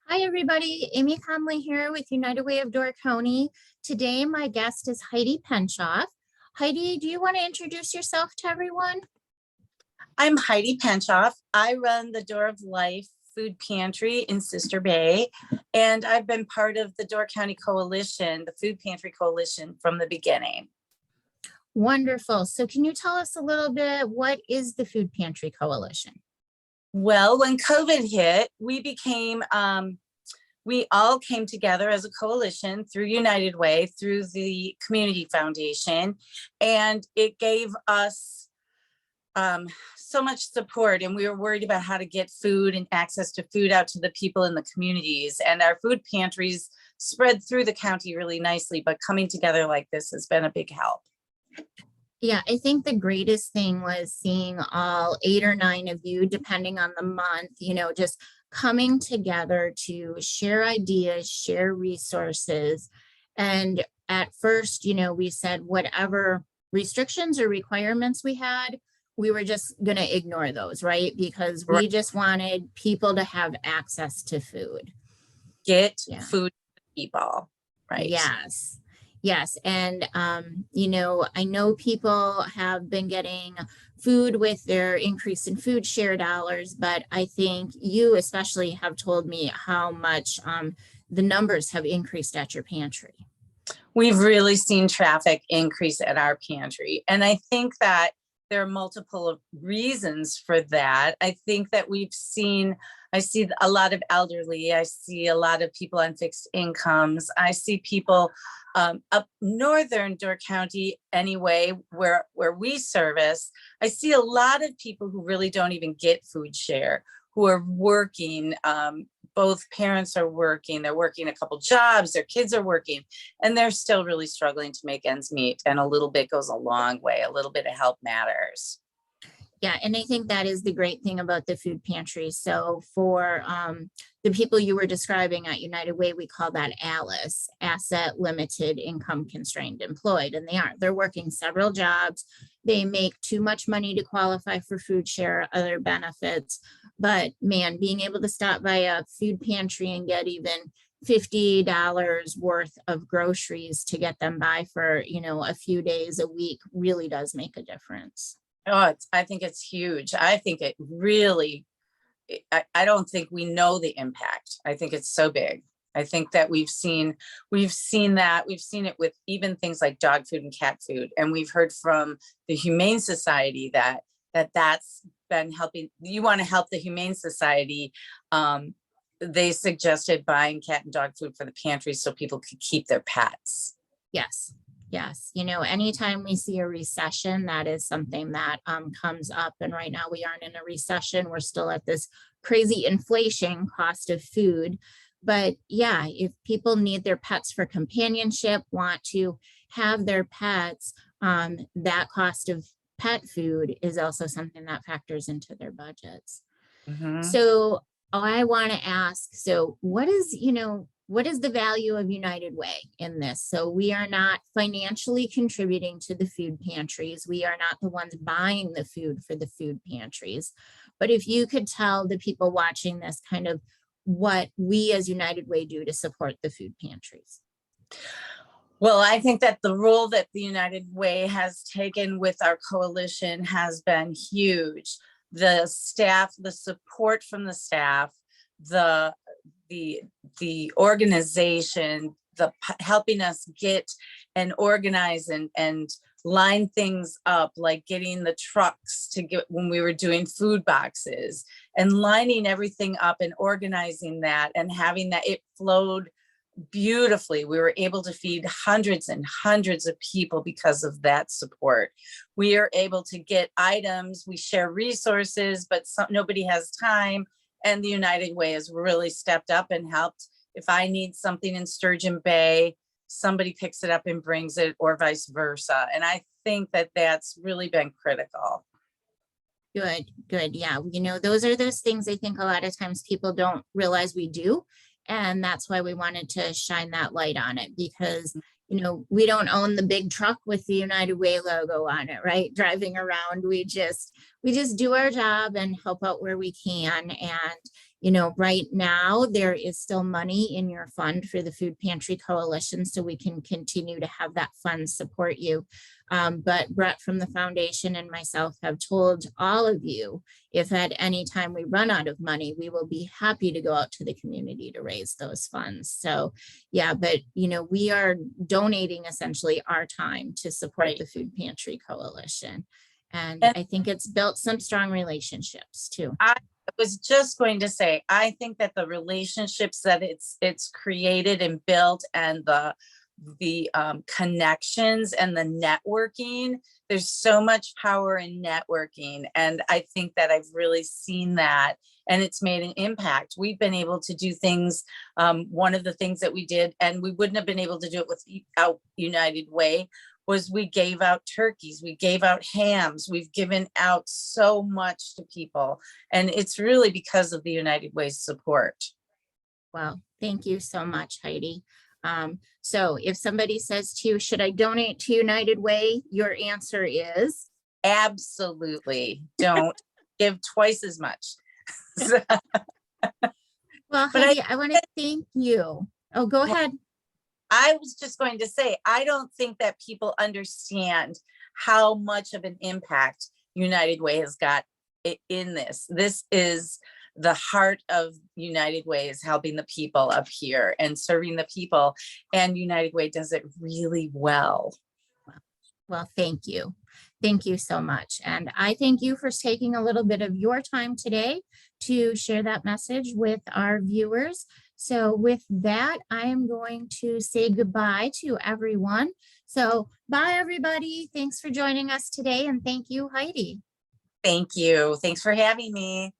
Hi, everybody. Amy Conley here with United Way of Door County. Today, my guest is Heidi Penshoff. Heidi, do you want to introduce yourself to everyone? I'm Heidi Penshoff. I run the Door of Life Food Pantry in Sister Bay, and I've been part of the Door County Coalition, the Food Pantry Coalition, from the beginning. Wonderful. So can you tell us a little bit, what is the Food Pantry Coalition? Well, when COVID hit, we all came together as a coalition through United Way, through the Community Foundation, and it gave us so much support, and we were worried about how to get food and access to food out to the people in the communities. And our food pantries spread through the county really nicely, but coming together like this has been a big help. Yeah, I think the greatest thing was seeing all 8 or 9 of you, depending on the month, just coming together to share ideas, share resources. And at first, we said whatever restrictions or requirements we had, we were just going to ignore those, right? Because we just wanted people to have access to food. Get food to people, right? Yes. Yes. And, I know people have been getting food with their increase in food share dollars, but I think you especially have told me how much the numbers have increased at your pantry. We've really seen traffic increase at our pantry. And I think that there are multiple reasons for that. I think that I see a lot of elderly. I see a lot of people on fixed incomes. I see people up northern Door County anyway, where we service. I see a lot of people who really don't even get food share, who are working. Both parents are working, they're working a couple jobs, their kids are working, and they're still really struggling to make ends meet. And a little bit goes a long way. A little bit of help matters. Yeah, and I think that is the great thing about the food pantry. So for the people you were describing at United Way, we call that ALICE, Asset Limited Income Constrained Employed, and they aren't. They're working several jobs. They make too much money to qualify for food share, other benefits. But man, being able to stop by a food pantry and get even $50 worth of groceries to get them by for, a few days a week really does make a difference. Oh, I think it's huge. I think it really, I don't think we know the impact. I think it's so big. I think that we've seen it with even things like dog food and cat food. And we've heard from the Humane Society that's been helping. You want to help the Humane Society. They suggested buying cat and dog food for the pantry so people could keep their pets. Yes. Yes. Anytime we see a recession, that is something that comes up. And right now we aren't in a recession. We're still at this crazy inflation cost of food. But yeah, if people need their pets for companionship, want to have their pets, that cost of pet food is also something that factors into their budgets. Mm-hmm. So I want to ask, so what is the value of United Way in this? So we are not financially contributing to the food pantries. We are not the ones buying the food for the food pantries. But if you could tell the people watching this kind of what we as United Way do to support the food pantries. Well, I think that the role that the United Way has taken with our coalition has been huge. The staff, the support from the staff, the organization, helping us get and organize and line things up, like getting the trucks to get when we were doing food boxes and lining everything up and organizing that and having that it flowed beautifully. We were able to feed hundreds and hundreds of people because of that support. We are able to get items, we share resources, but nobody has time. And the United Way has really stepped up and helped. If I need something in Sturgeon Bay, somebody picks it up and brings it, or vice versa. And I think that that's really been critical. Good. Yeah. Those are those things I think a lot of times people don't realize we do. And that's why we wanted to shine that light on it, because we don't own the big truck with the United Way logo on it, right? Driving around, we we just do our job and help out where we can. And, you know, right now there is still money in your fund for the Food Pantry Coalition, so we can continue to have that fund support you. But Brett from the foundation and myself have told all of you, if at any time we run out of money, we will be happy to go out to the community to raise those funds. So yeah, but you know, we are donating essentially our time to support Right. the Food Pantry Coalition. And And I think it's built some strong relationships too. I was just going to say, I think that the relationships that it's created and built, and the connections and the networking, there's so much power in networking. And I think that I've really seen that, and it's made an impact. We've been able to do things. One of the things that we did, and we wouldn't have been able to do it without United Way, was we gave out turkeys, we gave out hams, we've given out so much to people. And it's really because of the United Way's support. Well, thank you so much, Heidi. So if somebody says to you, should I donate to United Way? Your answer is? Absolutely. Don't give twice as much. So, Well, but Heidi, I want to thank you. Oh, go ahead. I was just going to say, I don't think that people understand how much of an impact United Way has got in this. This is the heart of United Way, is helping the people up here and serving the people. And United Way does it really well. Well, thank you. Thank you so much. And I thank you for taking a little bit of your time today to share that message with our viewers. So with that, I am going to say goodbye to everyone. So bye, everybody. Thanks for joining us today. And thank you, Heidi. Thank you. Thanks for having me.